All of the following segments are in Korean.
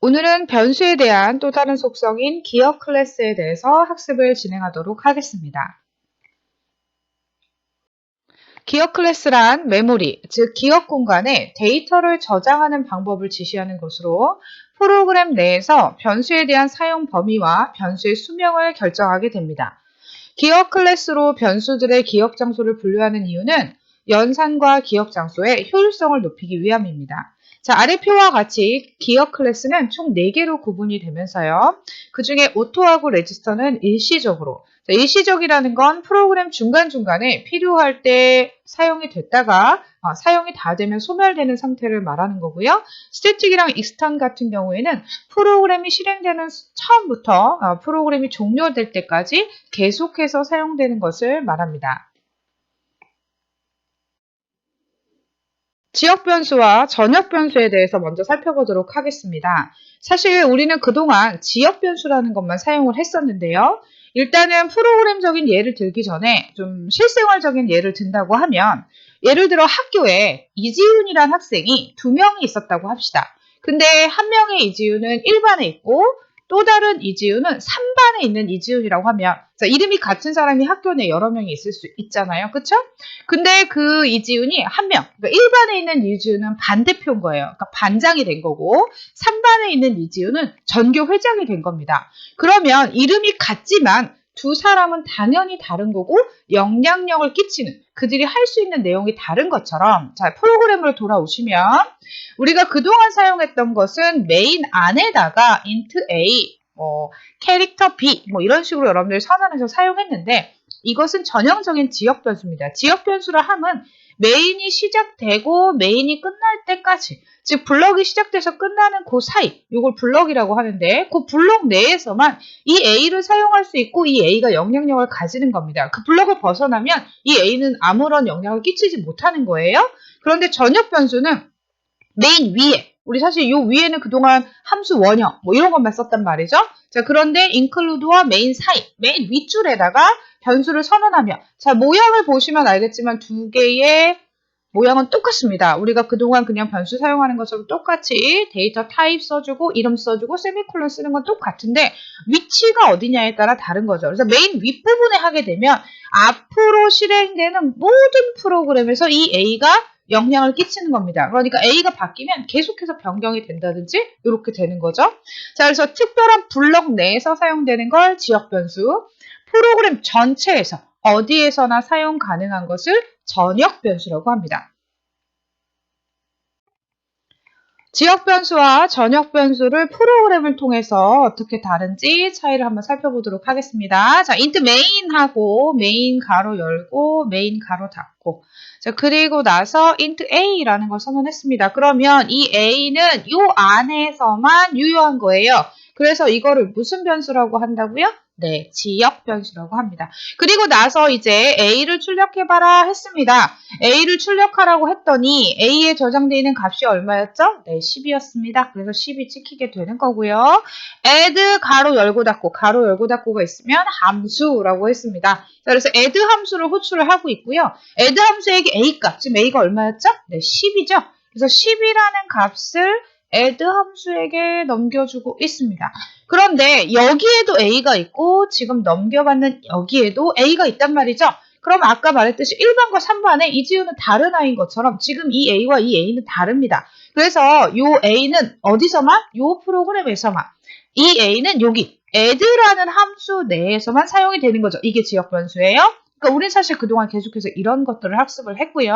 오늘은 변수에 대한 또 다른 속성인 기억 클래스에 대해서 학습을 진행하도록 하겠습니다. 기억 클래스란 메모리, 즉 기억 공간에 데이터를 저장하는 방법을 지시하는 것으로 프로그램 내에서 변수에 대한 사용 범위와 변수의 수명을 결정하게 됩니다. 기억 클래스로 변수들의 기억 장소를 분류하는 이유는 연산과 기억 장소의 효율성을 높이기 위함입니다. 자, 아래 표와 같이 기억 클래스는 총 4개로 구분이 되면서요. 그 중에 오토하고 레지스터는 일시적으로, 일시적이라는 건 프로그램 중간중간에 필요할 때 사용이 됐다가 사용이 다 되면 소멸되는 상태를 말하는 거고요. 스태틱이랑 익스턴 같은 경우에는 프로그램이 실행되는 처음부터 프로그램이 종료될 때까지 계속해서 사용되는 것을 말합니다. 지역 변수와 전역 변수에 대해서 먼저 살펴보도록 하겠습니다. 사실 우리는 그동안 지역 변수라는 것만 사용을 했었는데요. 일단은 프로그램적인 예를 들기 전에 좀 실생활적인 예를 든다고 하면 예를 들어 학교에 이지훈이란 학생이 2명이 있었다고 합시다. 근데 한 명의 이지훈은 1반에 있고 또 다른 이지훈은 3반에 있는 이지훈이라고 하면 자, 이름이 같은 사람이 학교 내 여러 명이 있을 수 있잖아요. 그쵸? 근데 그 이지훈이 한 명, 그러니까 1반에 있는 이지훈은 반대표인 거예요. 그러니까 반장이 된 거고 3반에 있는 이지훈은 전교 회장이 된 겁니다. 그러면 이름이 같지만 두 사람은 당연히 다른 거고 영향력을 끼치는 그들이 할 수 있는 내용이 다른 것처럼 자, 프로그램으로 돌아오시면 우리가 그동안 사용했던 것은 메인 안에다가 int a, 캐릭터 b 이런 식으로 여러분들 선언해서 사용했는데 이것은 전형적인 지역 변수입니다. 지역 변수라 함은 메인이 시작되고 메인이 끝날 때까지 즉 블럭이 시작돼서 끝나는 그 사이 이걸 블럭이라고 하는데 그 블럭 내에서만 이 A를 사용할 수 있고 이 A가 영향력을 가지는 겁니다. 그 블럭을 벗어나면 이 A는 아무런 영향을 끼치지 못하는 거예요. 그런데 전역 변수는 메인 위에 우리 사실 이 위에는 그동안 함수 원형 이런 것만 썼단 말이죠. 자, 그런데 include와 메인 사이, 메인 윗줄에다가 변수를 선언하며 자, 모양을 보시면 알겠지만 두 개의 모양은 똑같습니다. 우리가 그동안 그냥 변수 사용하는 것처럼 똑같이 데이터 타입 써주고 이름 써주고 세미콜론 쓰는 건 똑같은데 위치가 어디냐에 따라 다른 거죠. 그래서 메인 윗부분에 하게 되면 앞으로 실행되는 모든 프로그램에서 이 A가 영향을 끼치는 겁니다. 그러니까 A가 바뀌면 계속해서 변경이 된다든지 이렇게 되는 거죠. 자, 그래서 특별한 블럭 내에서 사용되는 걸 지역 변수, 프로그램 전체에서 어디에서나 사용 가능한 것을 전역 변수라고 합니다. 지역 변수와 전역 변수를 프로그램을 통해서 어떻게 다른지 차이를 한번 살펴보도록 하겠습니다. 자, int main하고 main 가로 열고 main 가로 닫고 자, 그리고 나서 int a라는 걸 선언했습니다. 그러면 이 a는 이 안에서만 유효한 거예요. 그래서 이거를 무슨 변수라고 한다고요? 네, 지역 변수라고 합니다. 그리고 나서 이제 A를 출력해봐라 했습니다. A를 출력하라고 했더니 A에 저장되어 있는 값이 얼마였죠? 네, 10이었습니다. 그래서 10이 찍히게 되는 거고요. add 가로 열고 닫고 가로 열고 닫고가 있으면 함수라고 했습니다. 자, 그래서 add 함수를 호출을 하고 있고요. add 함수에게 A 값, 지금 A가 얼마였죠? 네, 10이죠. 그래서 10이라는 값을 add 함수에게 넘겨주고 있습니다. 그런데 여기에도 A가 있고 지금 넘겨받는 여기에도 A가 있단 말이죠. 그럼 아까 말했듯이 1번과 3번에 이지우는 다른 A인 것처럼 지금 이 A와 이 A는 다릅니다. 그래서 이 A는 어디서만? 이 프로그램에서만. 이 A는 여기 add라는 함수 내에서만 사용이 되는 거죠. 이게 지역 변수예요. 그러니까 우린 사실 그동안 계속해서 이런 것들을 학습을 했고요.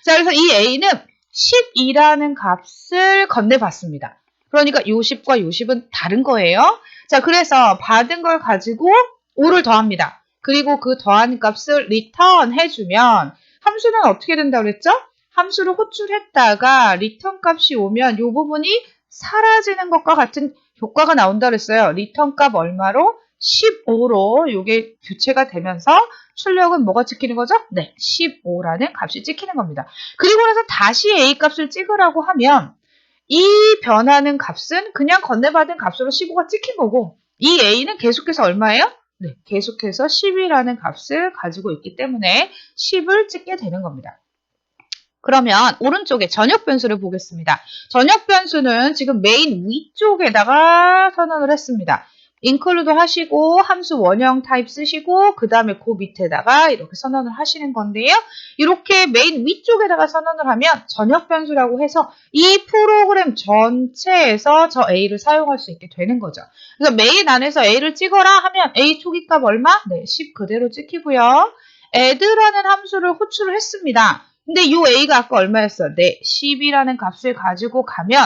자, 그래서 이 A는 10이라는 값을 건네봤습니다. 그러니까 요 10과 요 10은 다른 거예요. 자, 그래서 받은 걸 가지고 5를 더합니다. 그리고 그 더한 값을 return 해주면 함수는 어떻게 된다고 그랬죠? 함수를 호출했다가 return 값이 오면 이 부분이 사라지는 것과 같은 효과가 나온다 그랬어요. return 값 얼마로? 15로 이게 교체가 되면서 출력은 뭐가 찍히는 거죠? 네, 15라는 값이 찍히는 겁니다. 그리고 나서 다시 A 값을 찍으라고 하면 이 변하는 값은 그냥 건네받은 값으로 15가 찍힌 거고 이 A는 계속해서 얼마예요? 네, 계속해서 10이라는 값을 가지고 있기 때문에 10을 찍게 되는 겁니다. 그러면 오른쪽에 전역 변수를 보겠습니다. 전역 변수는 지금 메인 위쪽에다가 선언을 했습니다. include 하시고 함수 원형 타입 쓰시고 그 다음에 그 밑에다가 이렇게 선언을 하시는 건데요. 이렇게 메인 위쪽에다가 선언을 하면 전역 변수라고 해서 이 프로그램 전체에서 저 A를 사용할 수 있게 되는 거죠. 그래서 메인 안에서 A를 찍어라 하면 A 초기값 얼마? 네, 10 그대로 찍히고요. add라는 함수를 호출을 했습니다. 근데 이 A가 아까 얼마였어? 네, 10이라는 값을 가지고 가면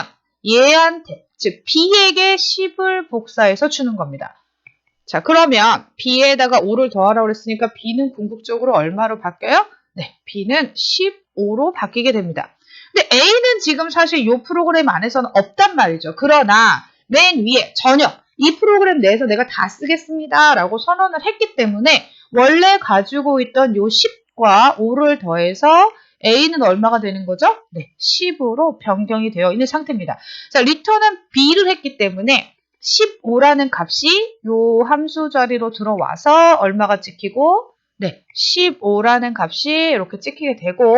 얘한테, 즉 B에게 10을 복사해서 주는 겁니다. 자, 그러면 B에다가 5를 더하라고 그랬으니까 B는 궁극적으로 얼마로 바뀌어요? 네, B는 15로 바뀌게 됩니다. 근데 A는 지금 사실 이 프로그램 안에서는 없단 말이죠. 그러나 맨 위에 전역, 이 프로그램 내에서 내가 다 쓰겠습니다 라고 선언을 했기 때문에 원래 가지고 있던 이 10과 5를 더해서 A는 얼마가 되는 거죠? 네, 10으로 변경이 되어 있는 상태입니다. 자, return은 B를 했기 때문에 15라는 값이 이 함수 자리로 들어와서 얼마가 찍히고, 네, 15라는 값이 이렇게 찍히게 되고,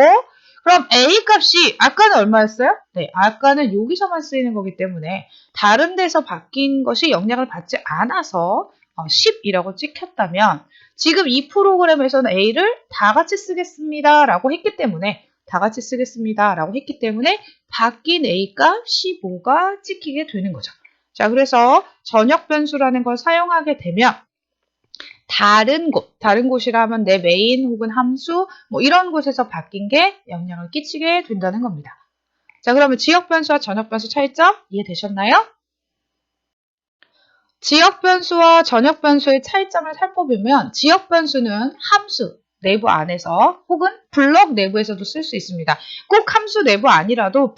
그럼 A 값이 아까는 얼마였어요? 네, 아까는 여기서만 쓰이는 거기 때문에 다른 데서 바뀐 것이 영향을 받지 않아서 10이라고 찍혔다면 지금 이 프로그램에서는 A를 다 같이 쓰겠습니다 라고 했기 때문에 바뀐 A값 15가 찍히게 되는 거죠. 자, 그래서 전역 변수라는 걸 사용하게 되면 다른 곳이라 하면 내 메인 혹은 함수 뭐 이런 곳에서 바뀐 게 영향을 끼치게 된다는 겁니다. 자, 그러면 지역 변수와 전역 변수 차이점 이해되셨나요? 지역 변수와 전역 변수의 차이점을 살펴보면 지역 변수는 함수 내부 안에서 혹은 블럭 내부에서도 쓸 수 있습니다. 꼭 함수 내부 아니라도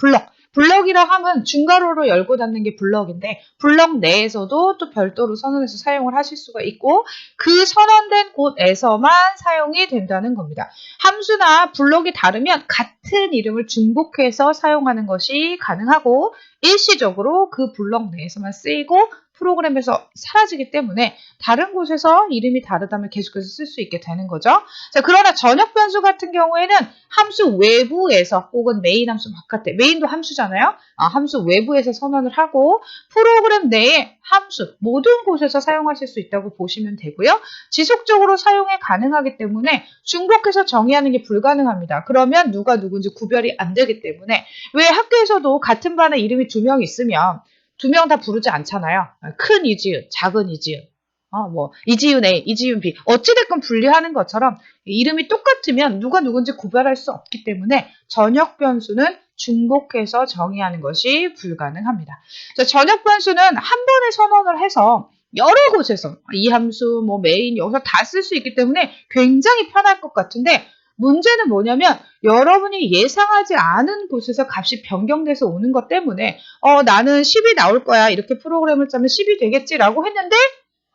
블럭이라 하면 중괄호로 열고 닫는 게 블럭인데 블럭 내에서도 또 별도로 선언해서 사용을 하실 수가 있고 그 선언된 곳에서만 사용이 된다는 겁니다. 함수나 블럭이 다르면 같은 이름을 중복해서 사용하는 것이 가능하고 일시적으로 그 블럭 내에서만 쓰이고 프로그램에서 사라지기 때문에 다른 곳에서 이름이 다르다면 계속해서 쓸 수 있게 되는 거죠. 자, 그러나 전역 변수 같은 경우에는 함수 외부에서 혹은 메인 함수 바깥에, 메인도 함수잖아요. 함수 외부에서 선언을 하고 프로그램 내에 함수 모든 곳에서 사용하실 수 있다고 보시면 되고요. 지속적으로 사용이 가능하기 때문에 중복해서 정의하는 게 불가능합니다. 그러면 누가 누군지 구별이 안 되기 때문에 왜 학교에서도 같은 반에 이름이 2명 있으면 2명 다 부르지 않잖아요. 큰 이지은, 작은 이지은. 이지은 A, 이지은 B. 어찌됐건 분리하는 것처럼 이름이 똑같으면 누가 누군지 구별할 수 없기 때문에 전역 변수는 중복해서 정의하는 것이 불가능합니다. 자, 전역 변수는 한 번에 선언을 해서 여러 곳에서 이 함수, 메인, 여기서 다 쓸 수 있기 때문에 굉장히 편할 것 같은데 문제는 뭐냐면 여러분이 예상하지 않은 곳에서 값이 변경돼서 오는 것 때문에 나는 10이 나올 거야. 이렇게 프로그램을 짜면 10이 되겠지라고 했는데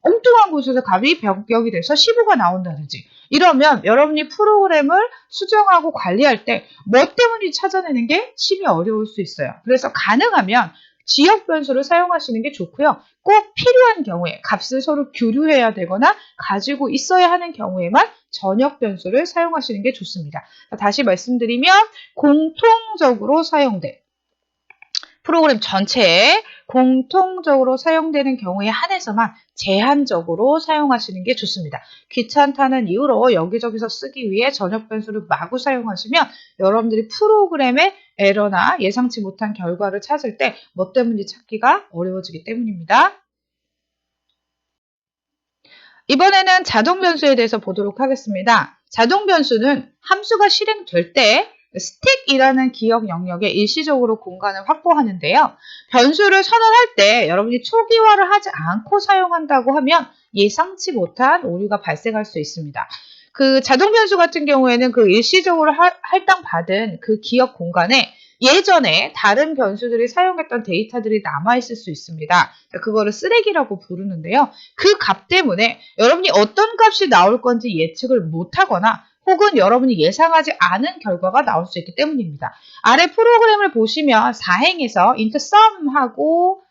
엉뚱한 곳에서 값이 변경이 돼서 15가 나온다든지 이러면 여러분이 프로그램을 수정하고 관리할 때 뭐 때문인지 찾아내는 게 심히 어려울 수 있어요. 그래서 가능하면 지역 변수를 사용하시는 게 좋고요. 꼭 필요한 경우에 값을 서로 교류해야 되거나 가지고 있어야 하는 경우에만 전역 변수를 사용하시는 게 좋습니다. 다시 말씀드리면 공통적으로 사용된 프로그램 전체에 공통적으로 사용되는 경우에 한해서만 제한적으로 사용하시는 게 좋습니다. 귀찮다는 이유로 여기저기서 쓰기 위해 전역 변수를 마구 사용하시면 여러분들이 프로그램의 에러나 예상치 못한 결과를 찾을 때 뭐 때문인지 찾기가 어려워지기 때문입니다. 이번에는 자동 변수에 대해서 보도록 하겠습니다. 자동 변수는 함수가 실행될 때 스택이라는 기억 영역에 일시적으로 공간을 확보하는데요. 변수를 선언할 때 여러분이 초기화를 하지 않고 사용한다고 하면 예상치 못한 오류가 발생할 수 있습니다. 그 자동 변수 같은 경우에는 그 일시적으로 할당받은 그 기억 공간에 예전에 다른 변수들이 사용했던 데이터들이 남아있을 수 있습니다. 그거를 쓰레기라고 부르는데요. 그 값 때문에 여러분이 어떤 값이 나올 건지 예측을 못하거나 혹은 여러분이 예상하지 않은 결과가 나올 수 있기 때문입니다. 아래 프로그램을 보시면 4행에서 int sum하고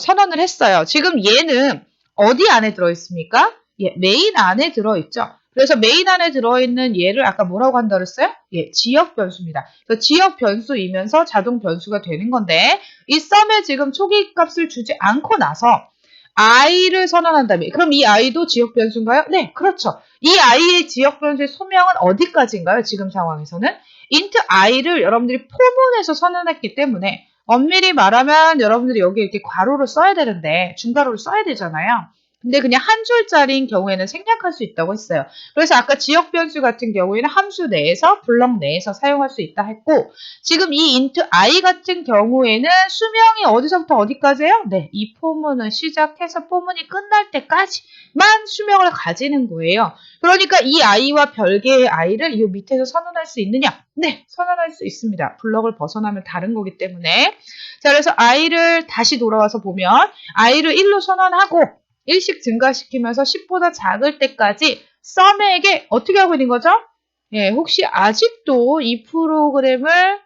선언을 했어요. 지금 얘는 어디 안에 들어있습니까? 예, 메인 안에 들어있죠. 그래서 메인 안에 들어있는 얘를 아까 뭐라고 한다 그랬어요? 예, 지역 변수입니다. 그래서 지역 변수이면서 자동 변수가 되는 건데 이 썸에 지금 초기 값을 주지 않고 나서 i를 선언한다면 그럼 이 i도 지역 변수인가요? 네, 그렇죠. 이 i의 지역 변수의 소명은 어디까지인가요? 지금 상황에서는 int i를 여러분들이 포문에서 선언했기 때문에 엄밀히 말하면 여러분들이 여기 이렇게 괄호를 써야 되는데 중괄호를 써야 되잖아요. 근데 그냥 한 줄짜리인 경우에는 생략할 수 있다고 했어요. 그래서 아까 지역 변수 같은 경우에는 함수 내에서 블럭 내에서 사용할 수 있다 했고 지금 이 int i 같은 경우에는 수명이 어디서부터 어디까지예요? 네, 이 포문을 시작해서 포문이 끝날 때까지만 수명을 가지는 거예요. 그러니까 이 i와 별개의 i를 이 밑에서 선언할 수 있느냐? 네, 선언할 수 있습니다. 블럭을 벗어나면 다른 거기 때문에. 자, 그래서 i를 다시 돌아와서 보면 i를 1로 선언하고 1씩 증가시키면서 10보다 작을 때까지 썸에게 어떻게 하고 있는 거죠? 예, 혹시 아직도 이 프로그램을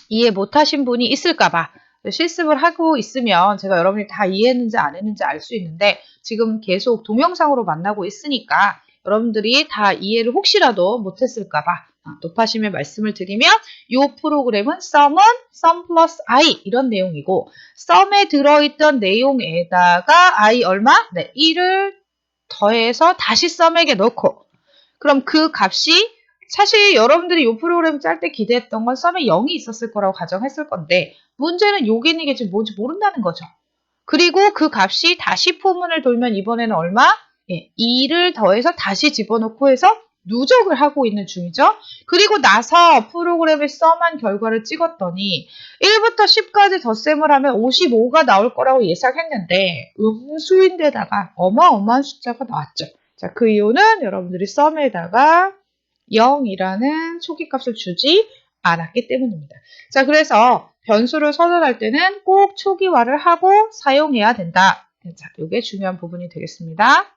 이해 못하신 분이 있을까봐 실습을 하고 있으면 제가 여러분이 다 이해했는지 안 했는지 알 수 있는데 지금 계속 동영상으로 만나고 있으니까 여러분들이 다 이해를 혹시라도 못했을까봐 높아심의 말씀을 드리면 이 프로그램은 sum은 sum 플러스 i 이런 내용이고 sum에 들어있던 내용에다가 i 얼마? 네, 1을 더해서 다시 sum에게 넣고 그럼 그 값이 사실 여러분들이 이 프로그램 짤 때 기대했던 건 썸에 0이 있었을 거라고 가정했을 건데 문제는 요게니게 지금 뭔지 모른다는 거죠. 그리고 그 값이 다시 포문을 돌면 이번에는 얼마? 예, 2를 더해서 다시 집어넣고 해서 누적을 하고 있는 중이죠. 그리고 나서 프로그램에 썸한 결과를 찍었더니 1부터 10까지 덧셈을 하면 55가 나올 거라고 예상했는데 음수인데다가 어마어마한 숫자가 나왔죠. 자, 그 이유는 여러분들이 썸에다가 0이라는 초기값을 주지 않았기 때문입니다. 자, 그래서 변수를 선언할 때는 꼭 초기화를 하고 사용해야 된다. 자, 이게 중요한 부분이 되겠습니다.